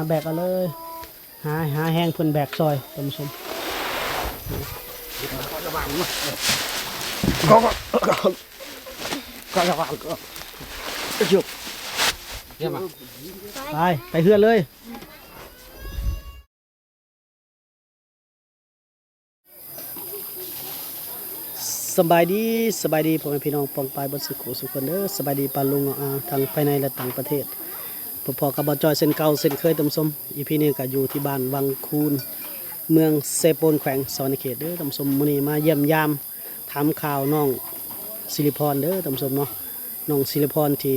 แบกเอาเลยหาแห้งเพิ่นแบกซอยท่านผู้ชมก็ระวังก็จุบไปเฮือนเลยสบายดีพ่อแม่พี่น้องปองปายบนสุขุสุขคนเด้อสบายดีปาลุงทางภายในและต่างประเทศพอกับบจอยเส้นเก่าเส้นเคยท่านผู้ชมอีพีนี้ก็อยู่ที่บ้านวังคูนเมืองเซโปนแขวงสวรรณเขตเด้อท่านผู้ชมมื้อนี้มาเยี่ยมยามถามข่าวน้องศิริพรเด้อท่านผู้ชมเนาะน้องศิริพรที่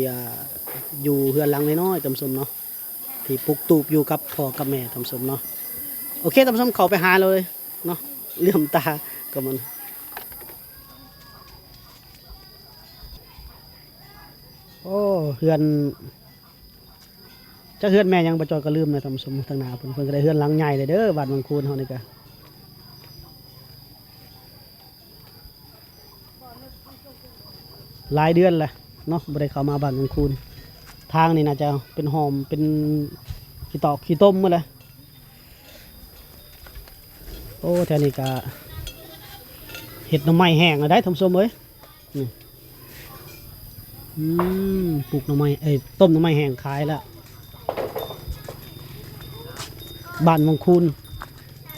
อยู่เฮือนหลังน้อยๆท่านผู้ชมเนาะที่ปลูกตูบอยู่กับพ่อกับแม่ท่านผู้ชมเนาะโอเคท่านผู้ชมเข้าไปหาเลยเนาะเลื่อมตากับมันโอ้เฮือนจะเฮือนแม่ยังประจอยก็ลืมเลยท่านผู้ชมทางหน้าเพิ่นก็ได้เฮือนหลังใหญ่เลยเด้อบ้านบางคูนเฮานี่ก็หลายเดือนแหละเนาะบ่ได้เข้ามาบ้านบางคูนทางนี่น่าจะเป็นหอมเป็นขี้ตอกขี้ต้มหมดเลยโอ้แถวนี้ก็เห็ดหน่อไม้แห้งได้ท่านผู้ชมเอ้ยนี่ปลูกหน่อไม้ต้มหน่อไม้แห้งขายแล้วบ้านวังคูน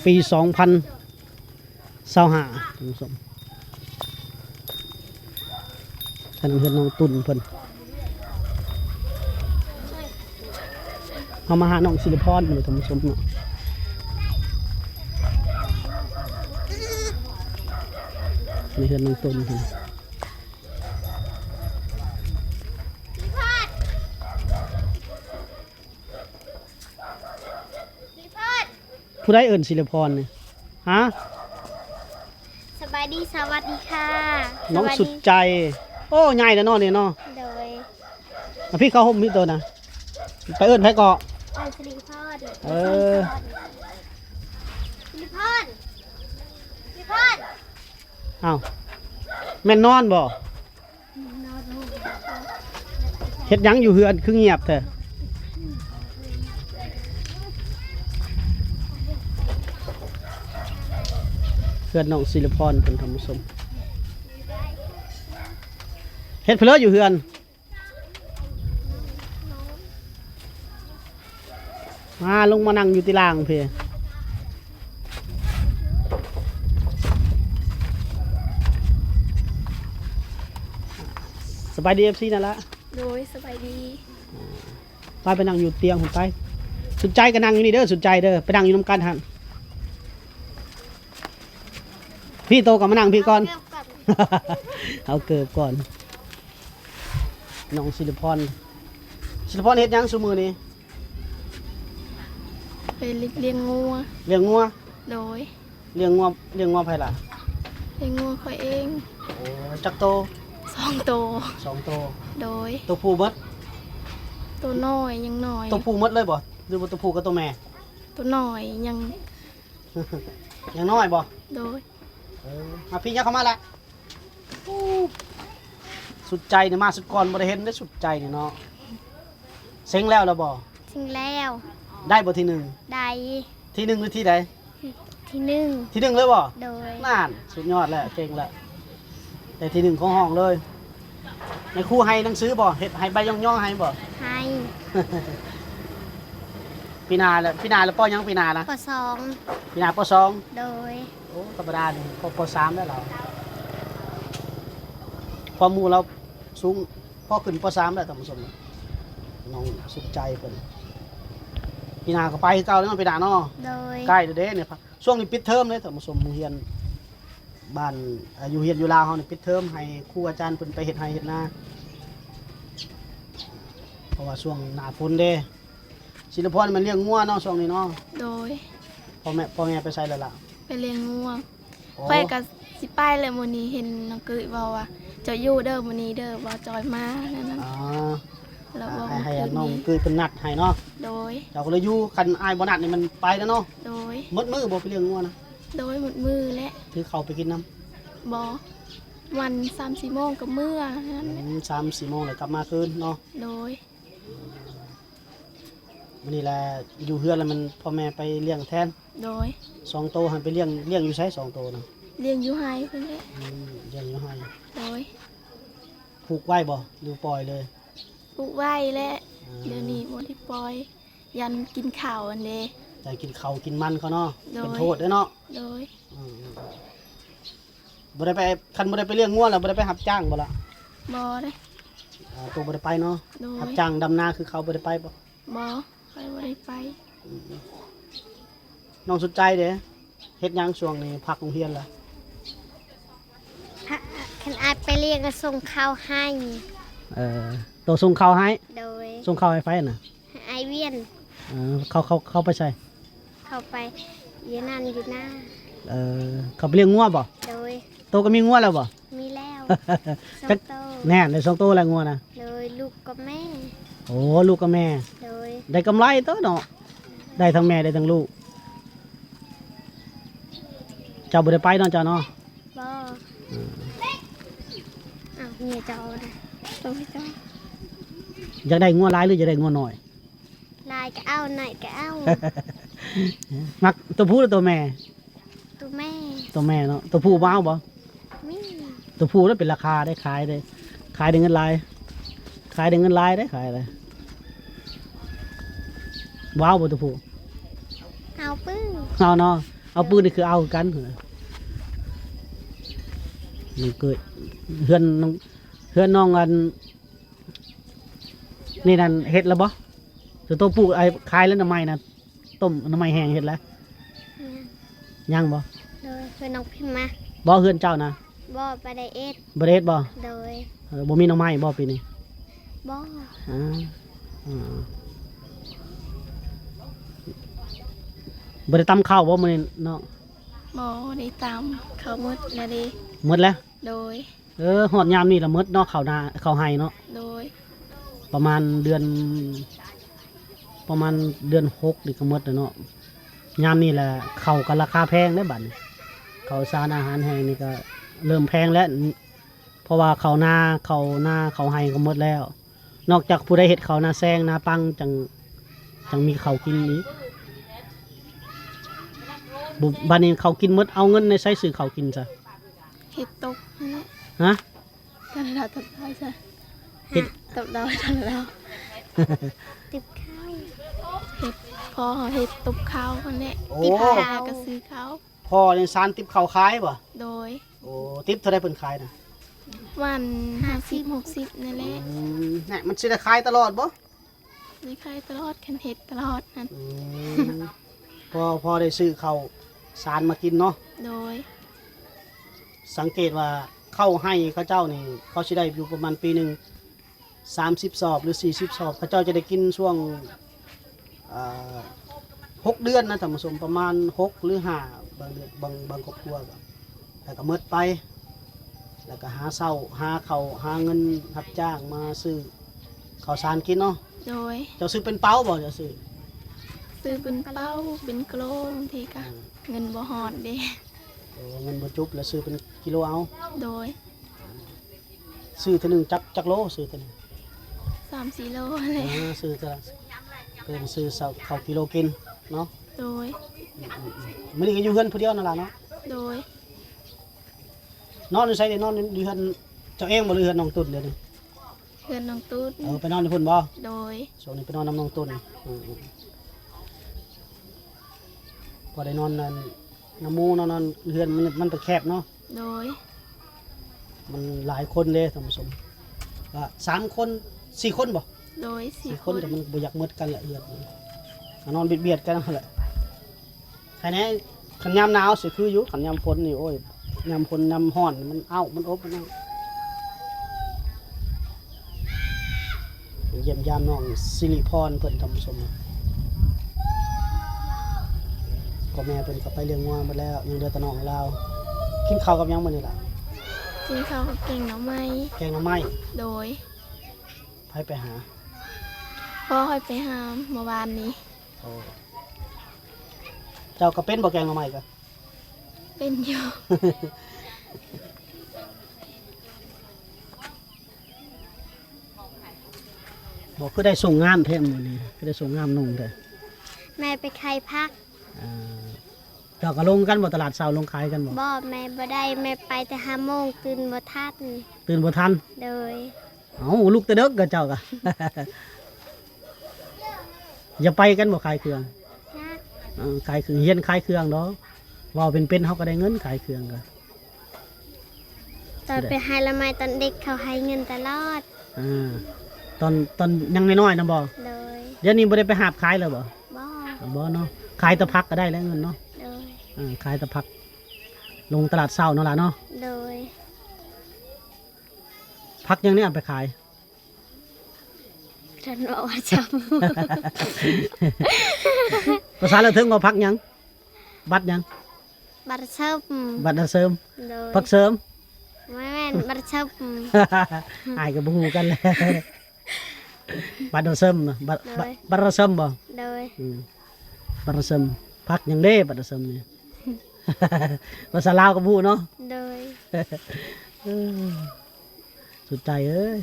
ปี2025ท่านผู้ชมท่านเพื่อนน้องตุ่นเพิ่นเอามาหาน้องศิริพรเลยท่านผู้ชมเนาะนี่เพื่อนน้องตุ่นเพิ่นผู้ได้เอิ่นศิริพรเนี่ยฮะสบายดีสวัสดีค่ะน้องสุดใจโอ้ใหญ่แล้วเนาะเนี่ยเนาะโดยพี่เขาห่มพี่ตัวนะไปเอิ่นไผเกาะสิริพรสิริพรอ้าวแม่นนอนบ่เฮ็ดหยังอยู่เฮือนคือเงียบแท้เฮือนน้องศิริพรเป็นธรรมสมเฮ็ดเพลออยู่เฮือนมาลงมานั่งอยู่ที่ล่างเพ่สบายดีFCนั่นละโดยสบายดีไปนั่งอยู่เตียงผมไปสุดใจก็นั่งอยู่นี่เด้อสุดใจเด้อไปนั่งอยู่น้ำกันหันพี่โตกับมานั่งพี่ก่อนเอาเกิบก่อนน้องศิริพรเฮ็ดยังซุมื้อนี้ไปเลี้ยงงัวโดยเลี้ยงงัวไผล่ะเลี้ยงงัวข่อยเองโอ้จักโต2 โตโดยตัวผู้หมดตัวน้อยยังน้อยตัวผู้หมดเลยบ่หรือว่าตัวผู้กับตัวแม่ตัวน้อยยัง ยังน้อยบ่โดยมาพี่ยักเข้ามาละสุดใจเนี่ยมาสุดก่อนบ่ได้เห็นได้สุดใจเนี่ยเนาะเซ็งแล้วบ่เซ็งแล้วได้บ่ที่1ได้ที่1หรือที่ใดที่1เลยบ่โดยนั่นสุดยอดแล้วเก่งแล้วแต่ที่1ของห้องเลยในครูให้หนังสือบ่เฮ็ดให้ใบย่องๆให้บ่ให้ปีนาแล้วปอยังปีนานะปปีนาป2โดยโอ้ธรรมดานี่ป3แล้วเราความมูเราสูงพอขึ้นป3แล้วท่านผู้ชมน้องสุขใจเพิ่นปีนาก็ไปเก่าแล้วเนาะปีนาเนาะโดยใกล้เด้เนี่ยช่วงนี้ปิดเทอมเลยท่านผู้ชมโรงเรียนบ้านอยู่เฮียนอยู่ลาวเฮานี่ปิดเทอมให้ครูอาจารย์เพิ่นไปเฮ็ดไร่เฮ็ดนาเพราะว่าช่วงหน้าฝนเด้ศิลปพรมันเลี้ยงงัวเนาะช่วงนี้เนาะโดยพ่อแม่ไปใส่แล้วล่ะไปเลี้ยงงัวไปกับสิไปเลยมื้อนี้เห็นน้องกึยบอกว่าจะอยู่เด้อมื้อนี้เด้อบ่จอยมานั่นน่ะแล้วบอกให้น้องกึยเพิ่นนัดให้เนาะโดยเจ้าก็เลยอยู่คันอ้ายบ่นัดนี่มันไปแล้วเนาะโดยหมดมื้อบ่ไปเลี้ยงงัวนะโดยหมดมื้อแล้วถือเข้าไปกินน้ำบ่วัน 3-4 โมงก็มื้อนั่น 3-4 โมงแล้วกลับมาคืนเนาะโดย วันนี้แหละอยู่เฮือนแล้วมันพ่อแม่ไปเลี้ยงแทน โดย 2 โตวหันไปเลี้ยงอยู่ไส2 โตวนะ เลี้ยงอยู่ไห้เพิ่นแหละ เลี้ยงอยู่ให้ โดย ผูกไว้บ่หรือปล่อยเลย ปลูกไว้และเดี๋ยวนี้บ่ได้ปล่อย ยันกินข้าวอันเด้ ใจกินข้าวกินมันเขาเนาะ โดย เป็นโทษเด้อเนาะ โดย บ่ได้ไปคันบ่ได้ไปเลี้ยงงัวแล้วบ่ได้ไปรับจ้างบ่ล่ะ บ่ได้ ตัวบ่ได้ไปเนาะ โดย รับจ้างดำนาคือเขาบ่ได้ไปบ่ บ่ไปบ่ได้ไป น้องสุดใจเด้เฮ็ดหยังช่วงนี้พักโรงเรียนล่ะ คันอาจไปเรียกก็ส่งข้าวให้ ตัวส่งข้าวให้ โดย ส่งข้าวให้ไฟน่ะ ไอเวียน เขาไปใส่ เข้าไปอยู่นั่นอยู่หน้า เขาไปเลี้ยงงัวบ่ โดย ตัวก็มีงัวแล้วบ่ มีแล้วสอ จัก งโต แน่ได้2 ตัวแล้วงัวน่ะ โดยลูกกับแม่ โอ้ลูกกับแม่ โดย ได้กำไรตัวเนาะได้ทั้งแม่ได้ทั้งลูกเจ้าบ่ได้ไปเนาะเจ้าเนาะ บ่อ้าวเมียจะเอานะต้องไปจ้อย อยากได้งัวหลายหรืออยากได้งัวน้อย ลายก็เอาไหนก็เอา มักตัวผู้หรือตัวแม่ ตัวแม่ ตัวแม่เนาะตัวผู้บ่เอาบ่ มี ตัวผู้แล้วเป็นราคาได้ขายได้ขายได้เงินหลายขายได้เงินหลายได้ขายเลยว้าวบ่ตัวผู้ เอาปึ้ง เอาเนาะเอาปืนนี่คือเอากันมันเกิดเฮือนน้องอันนี่นั่นเฮ็ดแล้วบ่ตัวปลูกไอ้ขายแล้วน้ำไม้นะต้มน้ำไม้แห้งเฮ็ดแล้วยังบ่ โดยเพื่อนน้องพิมพ์มา บ่เฮือนเจ้านะ บ่ไปไดเอส บ่ได้เฮ็ดบ่ โดย บ่มีน้ำไม้บ่ปีนี้ บ่ อ่าอ่าบ่ได้ตำข้าวบ่มื้อนี้เนาะ บ่ได้ตามเขาหมดแล้วเด้ หมดแล้ว โดย ฮอดยามนี้ละหมดเนาะข้าวนาข้าวไห้เนาะ โดย ประมาณเดือน6นี่ก็หมดแล้วเนาะยามนี้แหละข้าวก็ราคาแพงได้บัดนี้ข้าวสารอาหารแห้งนี่ก็เริ่มแพงแล้วเพราะว่าข้าวนาข้าวไห้ก็หมดแล้ว นอกจากผู้ใดเฮ็ดข้าวนาแซงนาปังจังมีข้าวกินนี้บัดนี้ข้าวกินหมดเอาเงินในใช้ซื้อข้าวกินซะ เฮ็ดตกนั่นแหละ ฮะ กันดาวตัดได้ซะ เฮ็ด ตัดดาวตัดดาว ติบข้าว เฮ็ดพอเฮ็ดตุบข้าวคนแหละ โอ้ ติดข้าวก็ซื้อข้าว พ่อนี่สารติบข้าวขายบ่ โดย โอ้ติบเท่าใดเพิ่นขายน่ะ วัน50-60นั่นแหละ นี่มันสิได้ขายตลอดบ่ ได้ขายตลอดคันเฮ็ดตลอดนั่น พอได้ซื้อข้าวสารมากินเนาะ โดย สังเกตว่าเข้าให้เขาเจ้านี่เขาสิได้อยู่ประมาณปีหนึง30 สอบหรือ40 สอบเขาเจ้าจะได้กินช่วง6 เดือนนะท่านผู้ชมประมาณ6หรือ5บางเดือนบางครอบครัวก็แล้วก็หมดไป แล้วก็หาเช้าหาข้าวหาเงินรับจ้างมาซื้อข้าวสารกินเนาะ โดย เจ้าซื้อเป็นเป้าบ่เจ้าซื้อ ซื้อเป็นเป้าเป็นโกลบางทีก็เงินบ่ฮอดเด้ เงินบ่จุบแล้วซื้อเป็นกิโลเอา โดย ซื้อเท่านึงจักโลซื้อเท่านึง 3-4 โลเลย ซื้อเท่าเป็นซื้อข้าวกิโลกินเนาะ โดย มื้อนี้ก็อยู่เฮือนผู้เดียวนั่นล่ะเนาะ โดย นอนอยู่ไสเด้นอนอยู่เฮือนเจ้าเองบ่หรือเฮือนน้องตุ้นเด้อนี่ เพื่อนน้องตูด ไปนอนอยู่พุ่นบ่ โดย ช่วงนี้ไปนอนน้ำน้องตุ้นพอได้นอนนั่นน้ำหมูนอนเฮือนมันแคบเนาะ โดย มันหลายคนเลยท่านผู้ชมว่า3 คน4 คนบ่ โดย 4 4 ค คน น แต่มันบ่อยากมืดกันแหละเฮือนนอนเบียดๆกันนั่นแหละใครแน่คันยามหนาวสิคืออยู่คันยามฝนนี่โอ้ยยามฝนยามร้อนมันมันอบมันเยี่ยมยามน้องสิริพรเพิ่นท่านผู้ชมก็แม่เพิ่นก็ไปเลี้ยงงัวหมดแล้วยังเหลือแต่น้องเรากินข้าวกับหยังมื้อนี้ล่ะ กินข้าวกับแกงหน่อไม้ แกงหน่อไม้ โดย ไผไปหา พ่อค่อยไปหาเมื่อวานนี้ โอ้เจ้าก็เป็นบ่แกงหน่อไม้ก็ เป็นอยู่ บอกคือได้ส่งงานแท้มื้อนี้คือได้ส่งงานนุ่งแท้ แม่ไปขายพัก อ่าเจ้าก็ลงกันบ่ตลาดเช้าลงขายกันบ่ บ่แม่บ่ได้แม่ไปแต่5 โมงตื่นบ่ทัน ตื่นบ่ทัน โดย เอ้าลูกแต่เด็กก็เจ้าก็ อย่าไปกันบ่ขายเครื่อง นะ ขายเครื่องเฮียนขายเครื่องเนาะว่าเป็นเฮาก็ได้เงินขายเครื่องก็ ตอนไปให้ละไม้ตอนเด็กเขาให้เงินตลอด อ่าตอนยังน้อยๆนะบ่ โดย เดี๋ยวนี้บ่ได้ไปหาบขายแล้วบ่ บ่ บ่เนาะขายแตะพักก็ได้แล้วเงินเนาะ โดย ขายแตะพัก ลงตลาดเช้าเนาะล่ะเนาะ โดย พักยังเนี่ยเอาไปขาย ฉันบอกว่าจ ภาษาละถึงว่าพักยังบัตรยัง ำบัตรเชิบ บัตรเสริม โดย พักเสริม ไม่แม่นบัตรเชิบ อายก็บ่ฮู้กันเลย บัตรเสริมเนาะบัตรเสริมบ่ โดย บัตรเสริมพักยังเด้บัตรเสริมนี่ ภาษาลาวก็บ่ฮู้เนาะ โดย สุดใจเอ้ย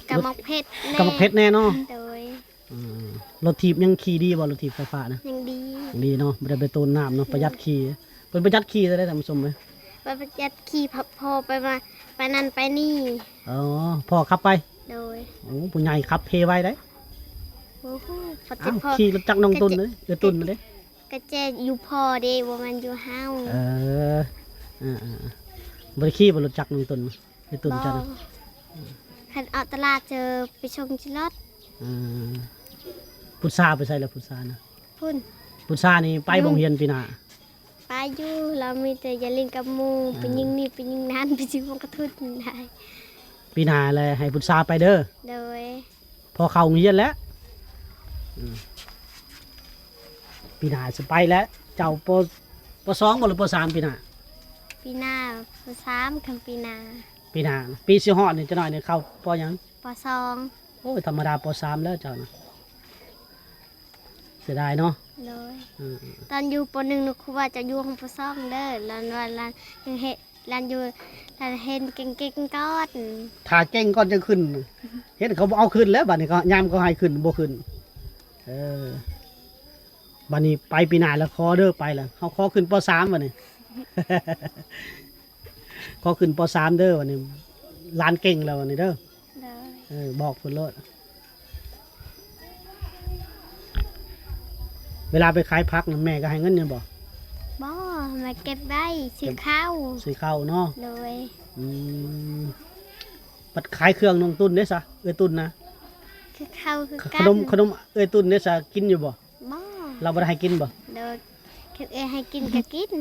กำมกเพชรแน่ กำเพชรแน่เนาะ โดย รถถีบยังขี่ดีบ่รถถีบไฟฟ้านะ ยังดี ดีเนาะบ่ได้ไปตูนน้ำเนาะประหยัดขี่เพิ่นประหยัดขี่ได้ท่านผู้ชมเอ้ย ไปประยัดขี่พับพอไปมาไปนั่นไปนี่ อ๋อพ่อขับไป โดย โอ้ผู้ใหญ่ขับเพไว้ได้ โอ้โหพอ อ้า จะ ว พอ ขี่รถจักรน้องตุนเลยตุนเลย กระเจอยู่พอเด้ว่ามันอยู่ห้าว เออบริขี่บรถจักรน้องตุนตุน บ่ จ้ะนะ คันเอาตลาดเจอไปชงชิลอด พุทธาไปใส่แล้วพุทธานะ พุ่น พุทธานี่ไปโรงเรียนปีหน้า ไปอยู่เรามีแต่อย่าเล่นกับหมูไปยิงนี่ไปยิงนั่นไปซื้อมันกระทุนได้ ปีหน้าเลยให้พุทธาไปเด้อ โดย พอเข้าโรงเรียนแล้วปีหน้าจะไปแล้วเจ้าปสองบ่หรือปสามปีหน้า ปีหน้าป3คำปีหน้า ปีหน้าปีสิฮอดนี่จะน้อยนี่เข้าปหยัง ป2 โอ้ยธรรมดาปสามแล้วเจ้านะเสียดายเนาะ โดย อืม ตอนอยู่ป1นึกว่าจะอยู่ของป2เด้อแล้วว่าลันยังเฮ็ดลันอยู่ลันเห็นเก่งๆก่อน ถ้าเก่งก่อนจะขึ้น เห็นเขาบ่เอาขึ้นแล้วบัดนี้ก็ยามเขาให้ขึ้นบ่ขึ้นบัดนี้ไปปีหน้าแล้วขอเด้อไปแล้วเขาขอขึ้นป .3 บัดนี้ ขอขึ้นป .3 เด้อบัดนี้หลานเก่งแล้วบัดนี้เด้อ โดย บอกเพิ่นโลดเวลาไปขายผักน่ะแม่ก็ให้เงินเนี่ยบ่ บ่มาเก็บไว้ซื้อข้าว ซื้อข้าวเนาะ โดย อืมปัดขายเครื่องน้องตุ้นเด้ซะเอ้ยตุ้นนะ คือข้าวคือ ข กัน นมเอ้ยตุ้นเด้ซะกินอยู่บ่ บ่ เราบ่ได้ให้กินบ่ โดยคือให้กินก็กิน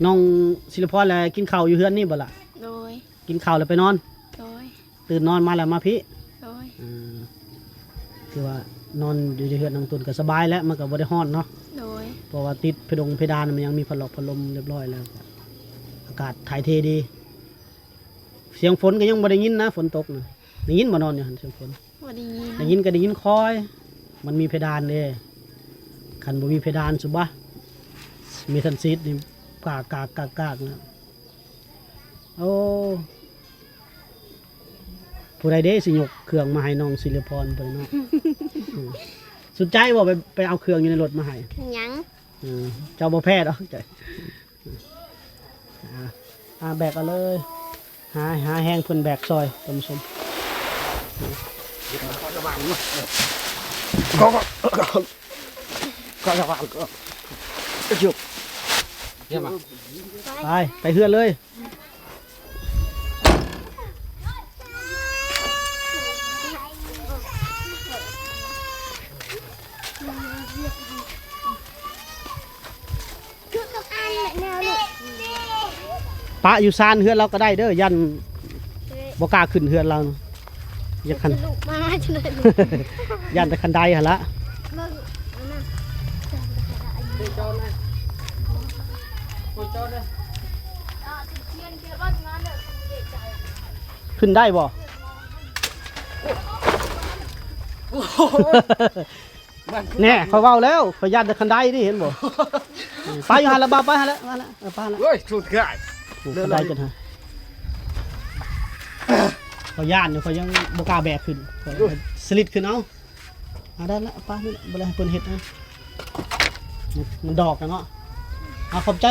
น้องศิลปพรแล้วกินข้าวอยู่เฮือนนี่บ่ล่ะ โดย กินข้าวแล้วไปนอน โดย ตื่นนอนมาแล้วมาพี่ โดย คือว่านอนอยู่ในเฮือนน้องตุนก็สบายแล้วมันก็บ่ได้ร้อนเนาะ โดย เพราะว่าติดเพดานมันยังมีพัดลมเรียบร้อยแล้วอากาศถ่ายเทดี เสียงฝนก็ยังบ่ได้ยินนะฝนตกนะได้ยินบ่นอนอยู่หั่นเสียงฝน บ่ได้ยิน ได้ยินก็ได้ยินคอย มันมีเพดานเด้คันบ่มีเพดานสุบะมีทันซีดนี่กากนะโอ้ผู้ใดเด้สิยกเครื่องมาให้น้องศิลปพรไปเนาะ สุดใจบ่ไปเอาเครื่องอยู่ในรถมาให้ หยัง เจ้าบ่แพ้ดอกใจแบกเอาเลยหาแห้งเพิ่นแบกซอยท่านผู้ชมก็จะวางก็จุบไปเฮือนเลยปะอยู่ซานเฮือนเราก็ได้เด้อยันบ่กล้าขึ้นเฮือนเราอย่าคัน ลูกมาจังเลย ยันแต่คันใดหั่นละ เบิ่งอันนั้น ขึ้นได้บ่แน่เขาเว้าแล้วเขายันแต่คันใดนี่เห็นบ่ไปอยู่หั่นละบ่ไปหั่นละมาละไปหั่นละ เฮ้ยสุดง่าย คันใดจังฮะ เขาย่านอยู่เขายังบ่กล้าแบกขึ้นเขาสลิดขึ้นเอาได้ละป้านี่บ่ได้ให้เพิ่นเฮ็ดนะมันดอกนะเนาะเอาขอบใจ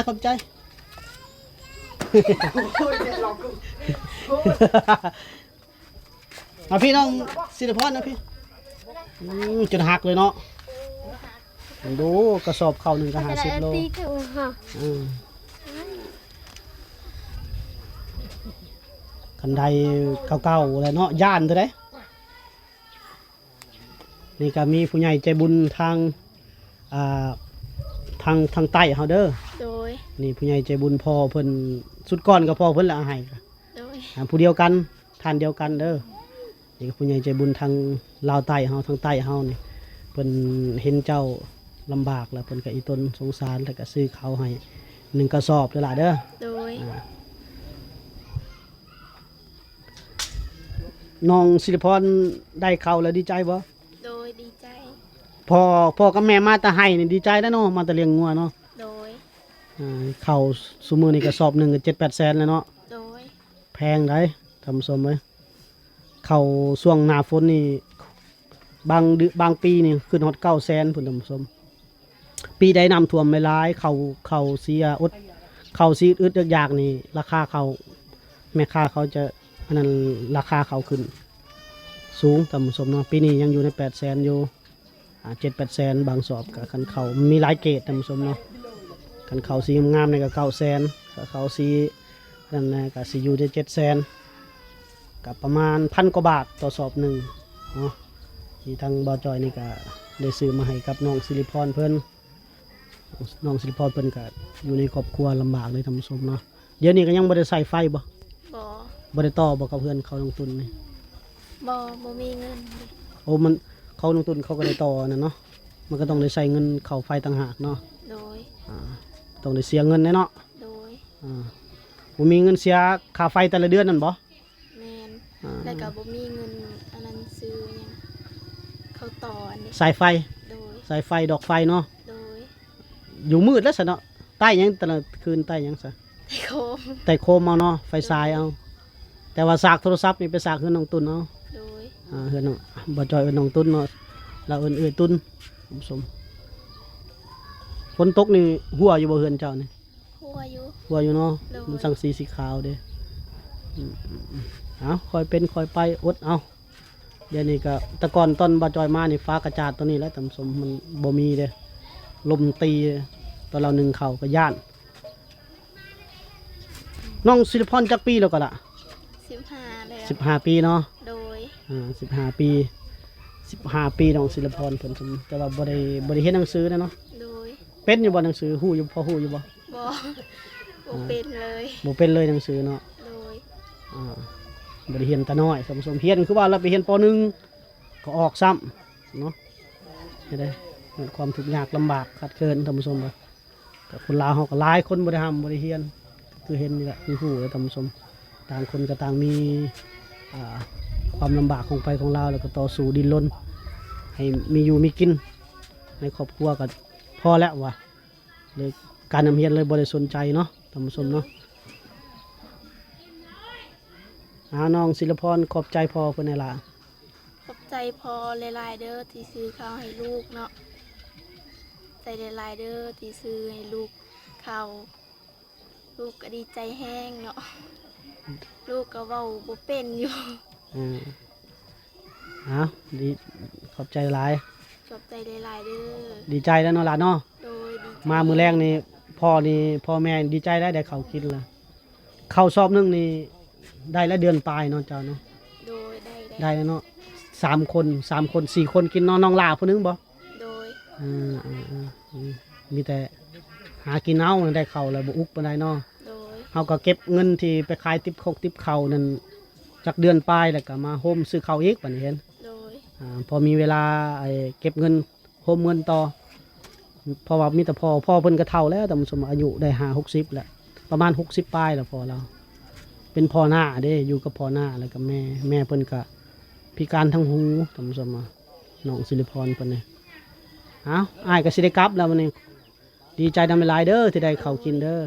มาพี่น้องศิริพรนะพี่จนหักเลยเนาะดูกระสอบข้าวหนึ่งก็50 โล ตีกันฮะ คันใดเก่าๆอะไรเนาะย่านเท่าไดนี่ก็มีผู้ใหญ่ใจบุญทางอ่าทางใต้เฮาเด้อ โดย นี่ผู้ใหญ่ใจบุญพ่อเพิ่นสุดก่อนก็พ่อเพิ่นละเอาให้ โดย ผู้เดียวกันท่านเดียวกันเด้อนี่ก็ผู้ใหญ่ใจบุญทางลาวใต้เฮาทางใต้เฮานี่เพิ่นเห็นเจ้าลำบากแล้วเพิ่นก็อีตนสงสารแล้วก็ซื้อข้าวให้1 กระสอบเด้อล่ะเด้อ โดย น้องศิริพรได้ข้าวแล้วดีใจบ่ โดยดีใจ พ่อกับแม่มาแต่ให้นี่ดีใจแล้วเนาะมาแต่เลี้ยงงัวเนาะ โดย ข้าวซุมื้อนี่กระสอบหนึงก็7-8 แสนแล้วเนาะ โดย แพงได้ทำสมไว้ข้าวช่วงหน้าฝนนี่บางปีนี่ขึ้นฮอด9 แสนพุ่นทำสมปีใดน้ำท่วมไม่ร้ายข้าวเสียอดข้าวซีอึดอยากๆนี่ราคาข้าวแม่ค้าเขาจะอันนั้นราคาข้าวขึ้นสูงทำสมเนาะปีนี้ยังอยู่ใน8 แสนอยู่7-8 แสนบางสอบกับคันเขามีหลายเกรดทำสมเนาะคันเขาสีงามๆนี่ก็9 แสนเขาสีนั่นนะก็สิอยู่ที่7 แสนกับประมาณ1,000 กว่าบาทต่อสอบหนึ่งเนาะที่ทางบจอยนี่ก็ได้ซื้อมาให้กับน้องศิริพรเพิ่นน้องศิริพรเพิ่นก็อยู่ในครอบครัวลำบากเลยทำสมเนาะเดี๋ยวนี้ก็ยังบ่ได้ใส่ไฟบ่ บ่ บ่ได้ต่อบ่กับเพื่อนเขาลงทุนนี่ บ่มีเงินดิ โอ้มันเขาลงทุนเขาก็ได้ต่อนั่นเนาะมันก็ต้องได้ใส่เงินเข้าไฟต่างหากเนาะ โดย ต้องได้เสียเงินแน่เนาะ โดย บ่มีเงินเสียค่าไฟแต่ละเดือนนั่นบ่ แม่นแล้วก็บ่มีเงินอันนั้นซื้อหยังเข้าต่ออันนี้ สายไฟ โดย สายไฟดอกไฟเนาะ โดย อยู่มืดแล้วซะเนาะใต้หยังแต่ละคืนใต้หยังซะ ไทโคม ใต้โคมเอาเนาะไฟสายเอา แต่ว่าสากโทรศัพท์นี่ไปสากเฮือนน้องตุนเอา โดย เฮือนน้องบ่จอยเอิ้นน้องตุนเนาะเราเอิ้นเอื้อยตุนผมสมฝนตกนี่หัวอยู่บ่เฮือนเจ้านี่ หัวอยู่ หัวอยู่เนาะ โดย มันสังสีขาวเด้เอาคอยเป็นคอยไปอดเอาเดี๋ยวนี้ก็แตะกอนต้นบ่จอยมานี่ฟ้ากระจาดตัวนี้แล้วตำสมมันบ่มีเด้ลมตีตอนเราหนึ่งเข่าก็ย่านน้องศิริพรจักปีแล้วก็ล่ะ 15แล้ว 15 ปีเนาะ โดย 15 ปีน้องศิริพรเพิ่นสมแต่ว่าบ่ได้เฮ็ดหนังสือนะเนาะ โดย เป็นอยู่บ่หนังสือฮู้อยู่พอฮู้อยู่บ่ บ่เป็นเลย บ่เป็นเลยหนังสือเนาะ โดย บ่ได้เรียนแต่น้อยสมเฮียนคือว่าเราไปเรียนป .1 ก็ออกซ้ำเนาะเฮ็ดได้ความทุกข์ยากลำบากขัดเคินท่านผู้ชมบ่แต่คนลาวเฮาก็หลายคนบ่ได้ทำบ่ได้เรียนคือเห็นนี่แหละคือฮู้แล้วท่านผู้ชมต่างคนก็ต่างมีความลำบากของไปของเราแล้วก็ต่อสู้ดิ้นรนให้มีอยู่มีกินในครอบครัวก็พอแล้วว่ะเลยการนำเรียนเลยบ่ได้สนใจเนาะท่านผู้ชมเนาะน้องศิริพรขอบใจพ่อเพิ่นให้ล่ะ ขอบใจพอหลายๆเด้อที่ซื้อข้าวให้ลูกเนาะใจหลายๆเด้อที่ซื้อให้ลูกข้าวลูกก็ดีใจแห้งเนาะลูกก็เว้าบ่เป็นอยู่ เอาดีขอบใจหลาย ขอบใจหลายๆเด้อ ดีใจแล้วเนาะล่ะเนาะ โดยดีใจ มามื้อแรกนี่พ่อแม่ดีใจได้ข้าวกินละข้าวซอบนึงนี่ได้ละเดือนปลายเนาะเจ้าเนาะ โดยได้ ได้แล้วเนาะ3 คน4 คนกินเนาะน้องลาผู้หนึงบ่ โดย มีแต่หากินเอาได้ข้าวแล้วบ่อุกปานใดเนาะ โดย เฮาก็เก็บเงินที่ไปขายติ๊บข้าวนั่นจักเดือนปลายแล้วก็มาโฮมซื้อข้าวอีกบัดนี้เห็น โดย พอมีเวลาเก็บเงินโฮมเงินต่อเพราะว่ามีแต่พ่อเพิ่นก็เฒ่าแล้วแต่มันสมอายุได้50แล้วประมาณ60ปลายแล้วพอเราเป็นพ่อหน้าเด้อยู่กับพ่อหน้าแล้วก็แม่เพิ่นก็พิการทั้งหูแต่มันสมน้องศิริพรเพิ่นนี่อ้ายก็สิได้กลับแล้ววันนี้ดีใจนำหลายเด้อที่ได้ข้าวกินเด้อ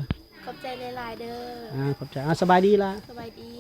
ขอบใจหลายๆเด้อ ขอบใจสบายดีล่ะ สบายดี